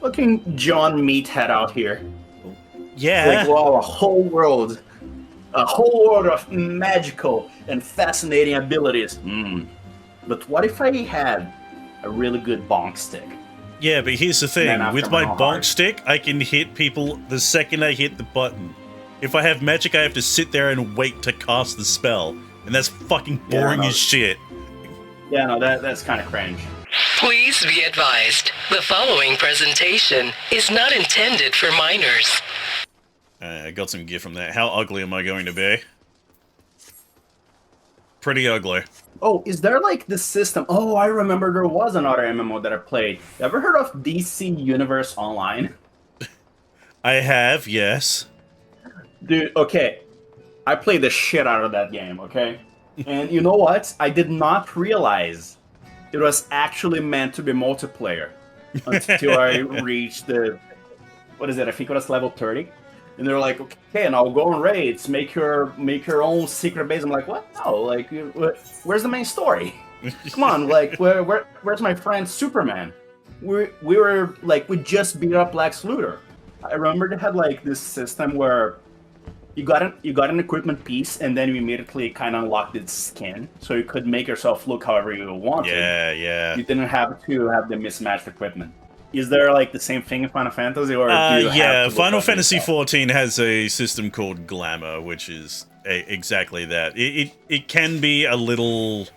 Fucking John Meathead out here. Yeah. Like, wow, a whole world of magical and fascinating abilities. But what if I had a really good bonk stick? Yeah, but here's the And then thing. after With my how bonk hard? stick, I can hit people the second I hit the button. If I have magic, I have to sit there and wait to cast the spell. And that's fucking boring as shit. Yeah, no, that's kind of cringe. Please be advised, the following presentation is not intended for minors. I got some gear from that. How ugly am I going to be? Pretty ugly. Oh, is there like this system? Oh, I remember there was another MMO that I played. Ever heard of DC Universe Online? I have, yes. Dude, okay. I played the shit out of that game, okay? And you know what? I did not realize it was actually meant to be multiplayer until I reached the... What is it? I think it was level 30. And they're like, okay, and I'll go on raids, make your own secret base. I'm like, what? No, like, where's the main story? Come on, like, where's my friend Superman? We were like, we just beat up Lex Luthor. I remember they had like this system where you got an equipment piece, and then you immediately kind of unlocked its skin, so you could make yourself look however you wanted. Yeah. You didn't have to have the mismatched equipment. Is there like the same thing in Final Fantasy, or do you have to Final Fantasy XIV has a system called Glamour, which is exactly that. It can be a little...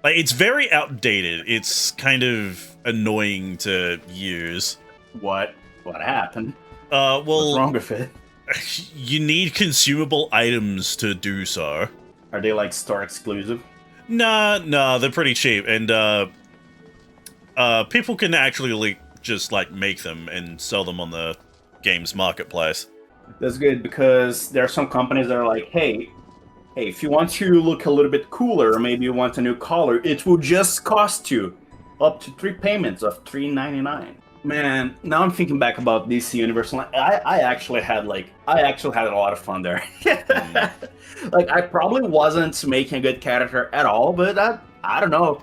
Like, it's very outdated. It's kind of annoying to use. What happened? Well... What's wrong with it? You need consumable items to do so. Are they like store exclusive? Nah, they're pretty cheap, and people can actually just like make them and sell them on the game's marketplace. That's good, because there are some companies that are like, hey, if you want to look a little bit cooler, or maybe you want a new color, it will just cost you up to 3 payments of $3.99. Man, now I'm thinking back about DC Universe. I actually had a lot of fun there. Like, I probably wasn't making a good character at all, but I don't know.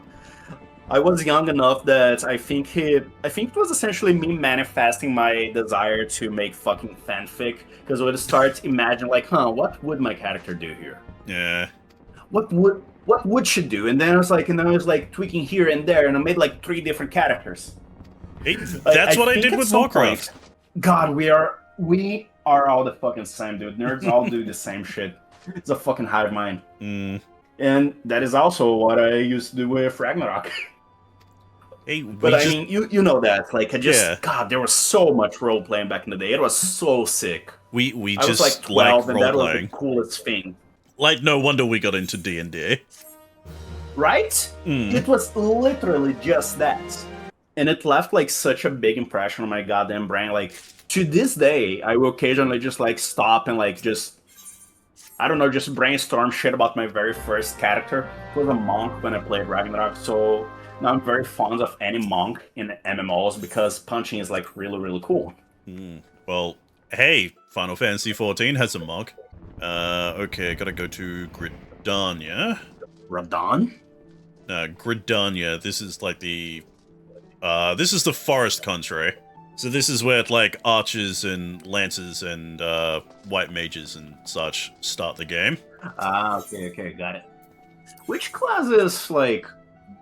I was young enough that I think it was essentially me manifesting my desire to make fucking fanfic, because I would start imagining like, what would my character do here? Yeah. What would she do? And then I was like tweaking here and there, and I made like 3 different characters. That's what I did with Warcraft. God, we are all the fucking same, dude. Nerds all do the same shit. It's a fucking hive mind. And that is also what I used to do with Ragnarok. Hey, but I mean, you know that. Like, God, there was so much role playing back in the day. It was so sick. We I just was like 12, and that was role-playing. the coolest thing. Like, no wonder we got into D&D. Right? It was literally just that. And it left like such a big impression on my goddamn brain. Like, to this day, I will occasionally just like stop and like just brainstorm shit about my very first character. It was a monk when I played Ragnarok, so now I'm very fond of any monk in MMOs because punching is like really, really cool. Well, hey, Final Fantasy XIV has a monk. Okay, gotta go to Gridania. Radon? Gridania, this is like the... this is the forest country. So this is where, like, archers and lancers and, white mages and such start the game. Okay, got it. Which classes, like...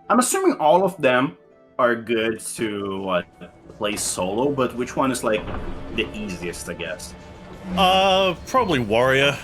I'm assuming all of them are good to, play solo, but which one is, like, the easiest, I guess? Probably Warrior.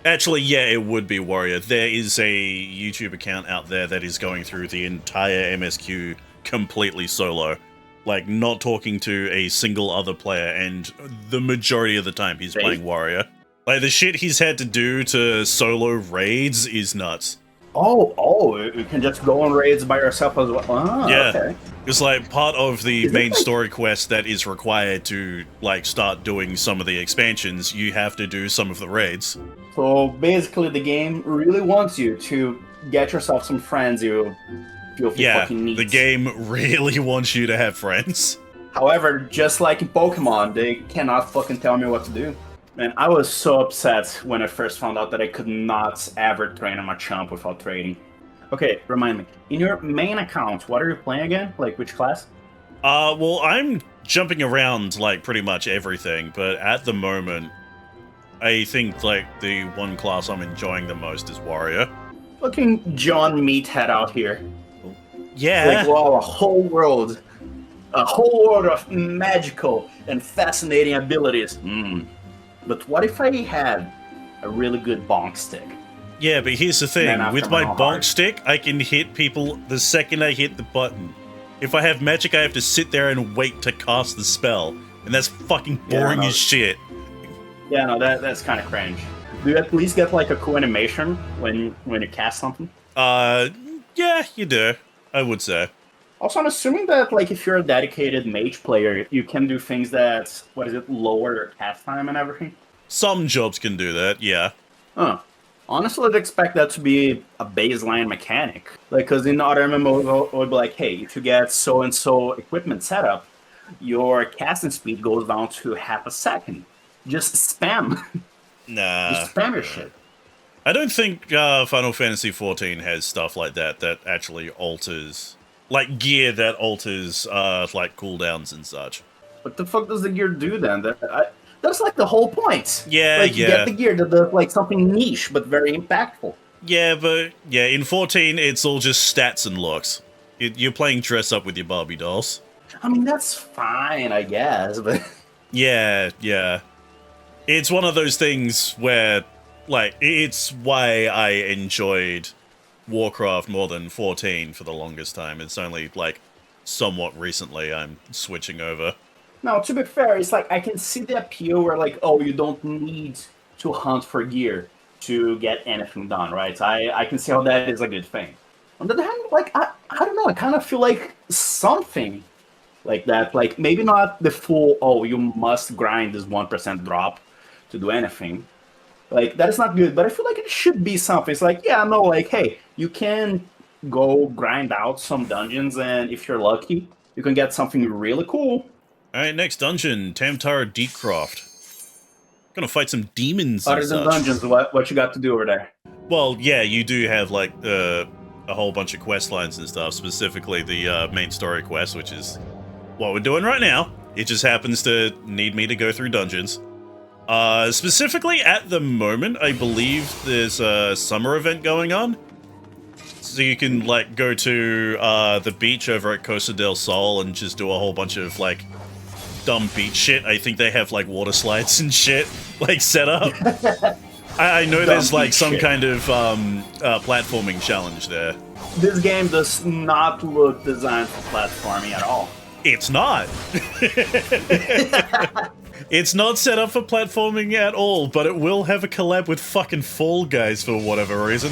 Actually, yeah, it would be Warrior. There is a YouTube account out there that is going through the entire MSQ completely solo. Like, not talking to a single other player, and the majority of the time he's playing Warrior. Like, the shit he's had to do to solo raids is nuts. Oh, you can just go on raids by yourself as well? Yeah. Okay. It's like part of the main story quest that is required to, like, start doing some of the expansions. You have to do some of the raids. So, basically, the game really wants you to get yourself some friends you fucking need. The game really wants you to have friends. However, just like in Pokemon, they cannot fucking tell me what to do. Man, I was so upset when I first found out that I could not ever train a Machamp without trading. Okay, remind me. In your main account, what are you playing again? Like, which class? Well, I'm jumping around like pretty much everything, but at the moment, I think like the one class I'm enjoying the most is warrior. Looking John Meathead out here. Yeah. Like, wow, a whole world of magical and fascinating abilities. But what if I had a really good bonk stick? Yeah, but here's the thing. Then With after my my bonk heart. stick, I can hit people the second I hit the button. If I have magic, I have to sit there and wait to cast the spell. And that's fucking boring no. as shit. Yeah, no, that's kind of cringe. Do you at least get like a cool animation when you cast something? Yeah, you do. I would say. Also, I'm assuming that like if you're a dedicated mage player, you can do things that lower your cast time and everything. Some jobs can do that, yeah. Huh. Honestly, I'd expect that to be a baseline mechanic. Like, because in other MMOs, it would be like, hey, if you get so-and-so equipment set up, your casting speed goes down to half a second. Just spam. Nah. Just spam your shit. I don't think Final Fantasy XIV has stuff like that actually alters... Like, gear that alters, like, cooldowns and such. What the fuck does the gear do then? That's like the whole point. Yeah, like, you yeah. get the gear that does like something niche but very impactful. Yeah, but, yeah, in 14, it's all just stats and looks. You're playing dress up with your Barbie dolls. I mean, that's fine, I guess, but... Yeah, yeah. It's one of those things where, like, it's why I enjoyed Warcraft more than 14 for the longest time. It's only, like, somewhat recently I'm switching over. Now, to be fair, it's like I can see the appeal where, like, oh, you don't need to hunt for gear to get anything done, right? I can see how that is a good thing. On the other hand, like, I don't know, I kind of feel like something like that, like, maybe not the full, oh, you must grind this 1% drop to do anything. Like, that is not good, but I feel like it should be something. It's like, yeah, no, like, hey, you can go grind out some dungeons, and if you're lucky, you can get something really cool. Alright, next dungeon, Tamtara Deepcroft. Gonna fight some demons Other and than such. dungeons, what you got to do over there? Well, yeah, you do have, like, a whole bunch of quest lines and stuff, specifically the main story quest, which is what we're doing right now. It just happens to need me to go through dungeons. Specifically at the moment, I believe there's a summer event going on. So you can, like, go to the beach over at Costa del Sol and just do a whole bunch of, like, dumb beach shit. I think they have, like, water slides and shit, like, set up. I know there's, like, some kind of platforming challenge there. This game does not look designed for platforming at all. It's not. It's not set up for platforming at all, but it will have a collab with fucking Fall Guys for whatever reason.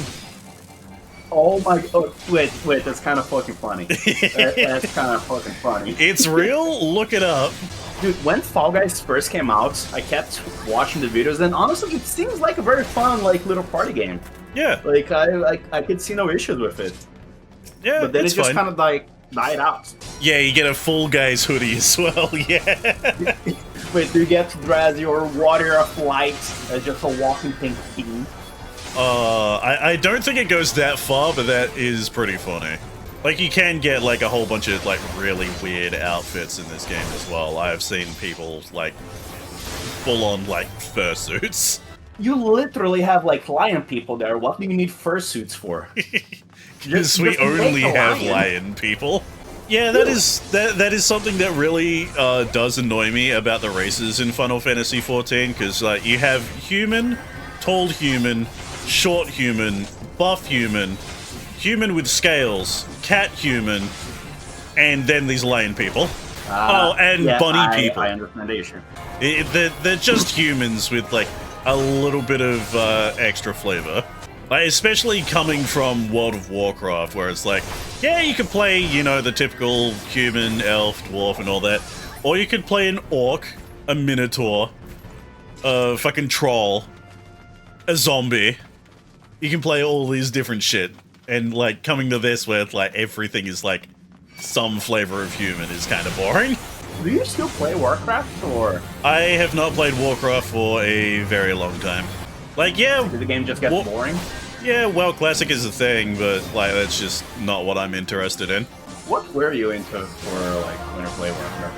Oh my god, wait, that's kind of fucking funny. That's kind of fucking funny. It's real? Look it up. Dude, when Fall Guys first came out, I kept watching the videos, and honestly, it seems like a very fun, like, little party game. Yeah. Like, I could see no issues with it. Yeah, But then it's it just fine. kind of, like, died out. Yeah, you get a Fall Guys hoodie as well, yeah. Wait, do you get to dress your Warrior of Light as just a walking pink king? I don't think it goes that far, but that is pretty funny. Like, you can get, like, a whole bunch of, like, really weird outfits in this game as well. I have seen people, like, full-on, like, fursuits. You literally have, like, lion people there. What do you need fursuits for? Because we just make only a have lion. lion people. Yeah, that is something that really does annoy me about the races in Final Fantasy XIV, because, like, you have human, tall human, short human, buff human, human with scales, cat human, and then these lion people. And yeah, bunny people. I understand the issue. They're just humans with, like, a little bit of extra flavor. Like, especially coming from World of Warcraft, where it's like, yeah, you could play, you know, the typical human, elf, dwarf, and all that. Or you could play an orc, a minotaur, a fucking troll, a zombie. You can play all these different shit. And, like, coming to this where, like, everything is, like, some flavor of human is kind of boring. Do you still play Warcraft, or I have not played Warcraft for a very long time. Like, yeah... did the game just get boring? Yeah, WoW Classic is a thing, but, like, that's just not what I'm interested in. What were you into for like when you play Warcraft?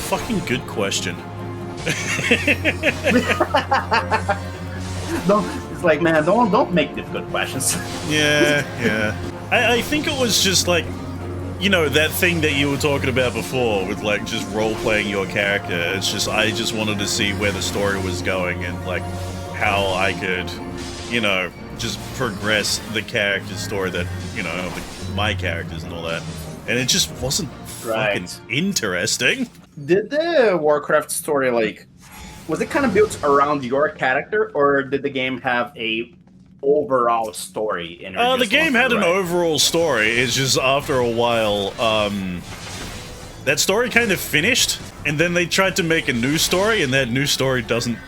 Fucking good question. It's like, man, don't make difficult questions. Yeah. I think it was just like, you know, that thing that you were talking about before with like just role-playing your character. It's just, I just wanted to see where the story was going and like how I could, you know, just progress the character's story that, you know, my characters and all that. And it just wasn't fucking interesting. Did the Warcraft story, like, was it kind of built around your character, or did the game have a overall story? The game had an overall story. It's just after a while, that story kind of finished, and then they tried to make a new story, and that new story doesn't,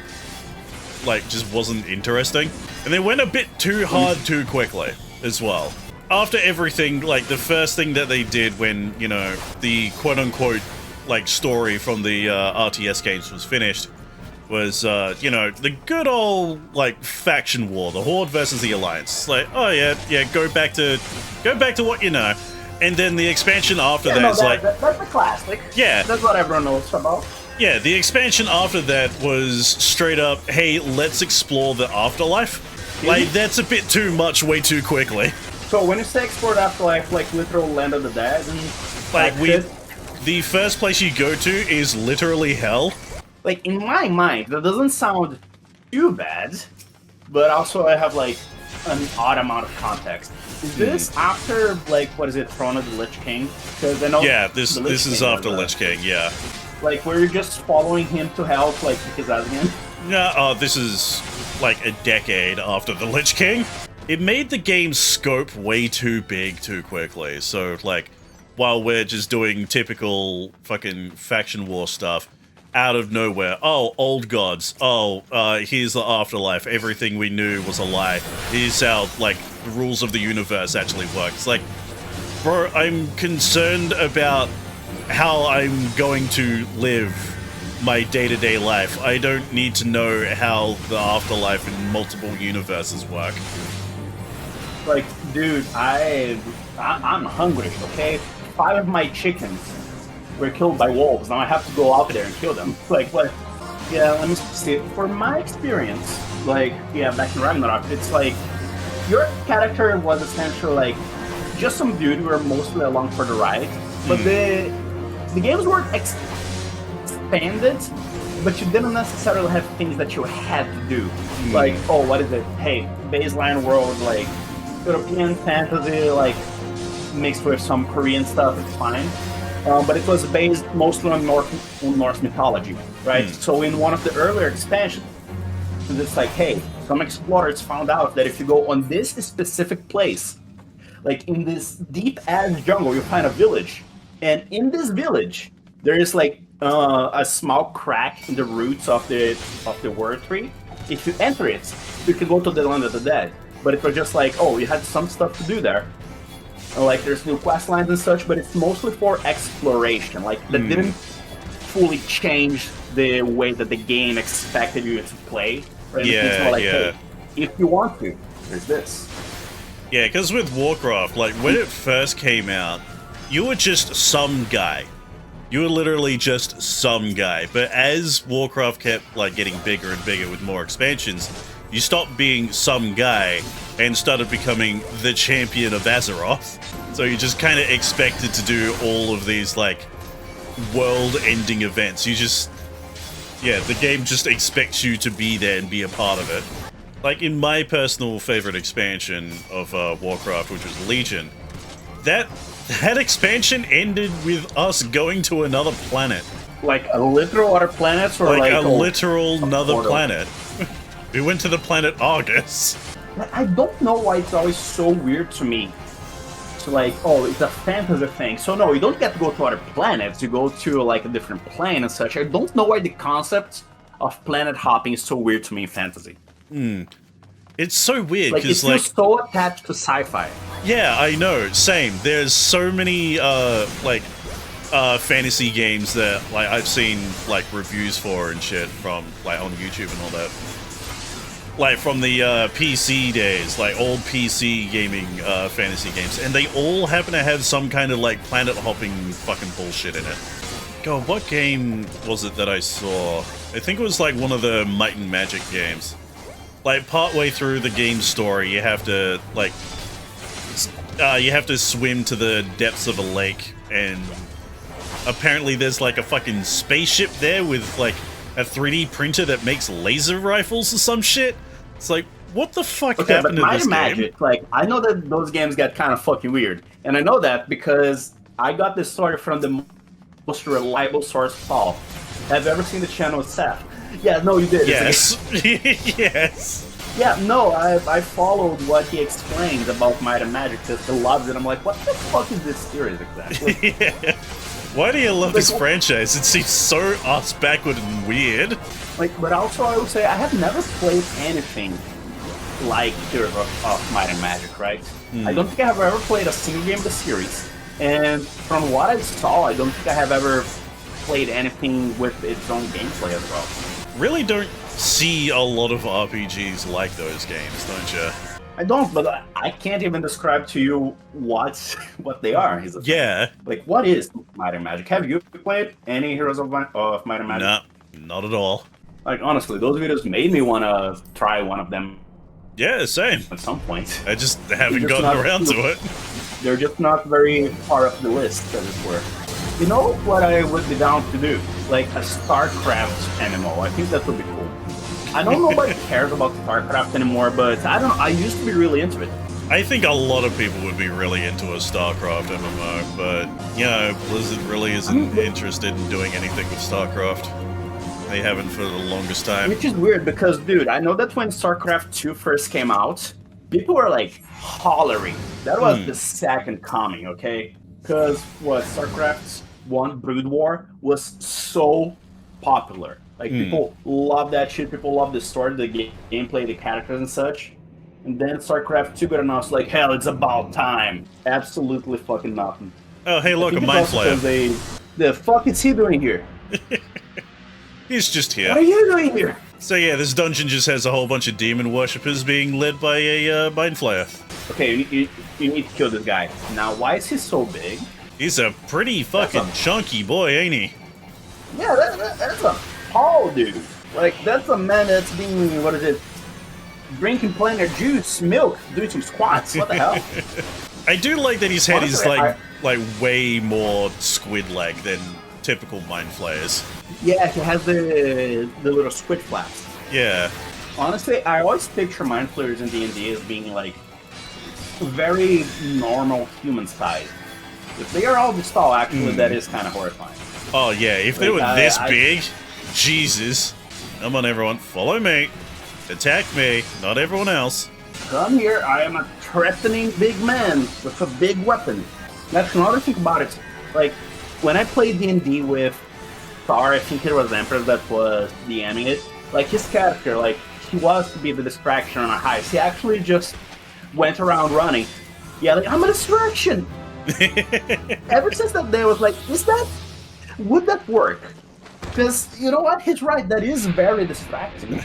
like, just wasn't interesting. And they went a bit too hard too quickly as well. After everything, like, the first thing that they did when, you know, the quote-unquote, like, story from the RTS games was finished was, you know, the good old, like, faction war, the Horde versus the Alliance. Like, oh yeah, go back to what you know. And then the expansion after that is like... That's the classic. Yeah. That's what everyone knows about. Yeah, the expansion after that was straight up, hey, let's explore the afterlife. Like, that's a bit too much way too quickly. So when you say explore the afterlife, like literal land of the dead, and like the first place you go to is literally hell. Like, in my mind, that doesn't sound too bad, but also I have like an odd amount of context. Is this after, like, what is it, Throne of the Lich King? Because I know. Yeah, this is after Lich King. Yeah. Like, were you just following him to help, like, kick his ass again? Yeah. This is like a decade after the Lich King. It made the game's scope way too big too quickly. So, like, while we're just doing typical fucking faction war stuff, out of nowhere, oh, old gods, oh, here's the afterlife, everything we knew was a lie, here's how, like, the rules of the universe actually work. It's like, bro, I'm concerned about how I'm going to live my day-to-day life. I don't need to know how the afterlife in multiple universes work. Like, dude, I'm hungry, okay? 5 of my chickens were killed by wolves. Now I have to go out there and kill them. Like, what? Yeah, let me see. For my experience, like, yeah, back in Ragnarok, it's like, your character was essentially, like, just some dude who were mostly along for the ride. But the games weren't expanded, but you didn't necessarily have things that you had to do. Like, oh, what is it? Hey, baseline world, like, European fantasy, like, mixed with some Korean stuff, it's fine. But it was based mostly on Norse mythology, right? So in one of the earlier expansions, it's like, hey, some explorers found out that if you go on this specific place, like in this deep-ass jungle, you find a village. And in this village, there is like a small crack in the roots of the word tree. If you enter it, you can go to the land of the dead. But it was just like, oh, you had some stuff to do there. Like, there's new quest lines and such, but it's mostly for exploration. Like, that didn't fully change the way that the game expected you to play. Right? It's more like, hey, if you want to, there's this. Yeah, because with Warcraft, like, when it first came out, you were just some guy. You were literally just some guy. But as Warcraft kept, like, getting bigger and bigger with more expansions, you stopped being some guy and started becoming the champion of Azeroth. So you just kind of expected to do all of these, like, world-ending events. You just... Yeah, the game just expects you to be there and be a part of it. Like, in my personal favorite expansion of Warcraft, which was Legion, that expansion ended with us going to another planet. Like a literal other planet? Or like a literal another planet. We went to the planet Argus. I don't know why it's always so weird to me. It's like, oh, it's a fantasy thing. So no, you don't get to go to other planets. You go to like a different plane and such. I don't know why the concept of planet hopping is so weird to me in fantasy. It's so weird. Like, it feels so attached to sci-fi. Yeah, I know. Same. There's so many fantasy games that like I've seen like reviews for and shit from like on YouTube and all that. like from the PC days, like old PC gaming fantasy games, and they all happen to have some kind of like planet hopping fucking bullshit in it. God, what game was it that I saw? I think it was like one of the Might and Magic games. Like partway through the game story, you have to like swim to the depths of a lake, and apparently there's like a fucking spaceship there with like a 3D printer that makes laser rifles or some shit. It's like, what the fuck happened to this Magic, game? like, I know that those games got kind of fucking weird, and I know that because I got this story from the most reliable source, Paul. Have you ever seen the channel Seth? Yeah, no, you did. Yes. Yes. Yeah, no, I followed what he explained about Might and Magic because he loves it. I'm like, what the fuck is this series exactly? Yeah. Why do you love this franchise? It seems so ass backward and weird. Like, but also I would say I have never played anything like Heroes of Might and Magic, right? I don't think I have ever played a single game of the series. And from what I saw, I don't think I have ever played anything with its own gameplay as well. Really don't see a lot of RPGs like those games, don't you? I don't, but I can't even describe to you what they are. Yeah. Like, what is Might and Magic? Have you played any Heroes of Might and Magic? Nah, not at all. Like, honestly, those videos made me want to try one of them. Yeah, same. At some point. I just haven't gotten around to it. They're just not very far up the list, as it were. You know what I would be down to do? Like a StarCraft MMO. I think that would be cool. I know nobody cares about StarCraft anymore, but I don't know. I used to be really into it. I think a lot of people would be really into a StarCraft MMO, but, you know, Blizzard really isn't interested in doing anything with StarCraft. They haven't for the longest time. Which is weird because, dude, I know that when StarCraft 2 first came out, people were like hollering. That was the second coming, okay? Because what StarCraft 1 Brood War was so popular. Like, people love that shit. People love the story, the gameplay, the characters and such. And then StarCraft 2 got announced like, hell, it's about time. Absolutely fucking nothing. Oh, hey, look, a Mind Flayer. The fuck is he doing here? He's just here. What are you doing here? So yeah, this dungeon just has a whole bunch of demon worshippers being led by a Mind Flayer. Okay, you need to kill this guy. Now, why is he so big? He's a pretty fucking chunky boy, ain't he? Yeah, that's a tall dude. Like, that's a man that's being, what is it, drinking plenty of juice, milk, doing some squats. What the hell? I do like that his head Honestly, is like way more squid-like than typical Mind Flayers. Yeah, he has the little squid flaps. Yeah. Honestly, I always picture Mind Flayers in D&D as being like very normal human size. If they are all this tall, actually, that is kind of horrifying. Oh yeah, if they were this big, Jesus. Come on everyone, follow me. Attack me, not everyone else. Come here, I am a threatening big man with a big weapon. That's another thing about it. Like, when I played D&D with Thar, I think it was Emperor that was DMing it, like, his character, like, he was to be the distraction on a heist. He actually just went around running. Yeah, like, I'm a distraction! Ever since that day, I was like, would that work? Because, you know what, he's right, that is very distracting.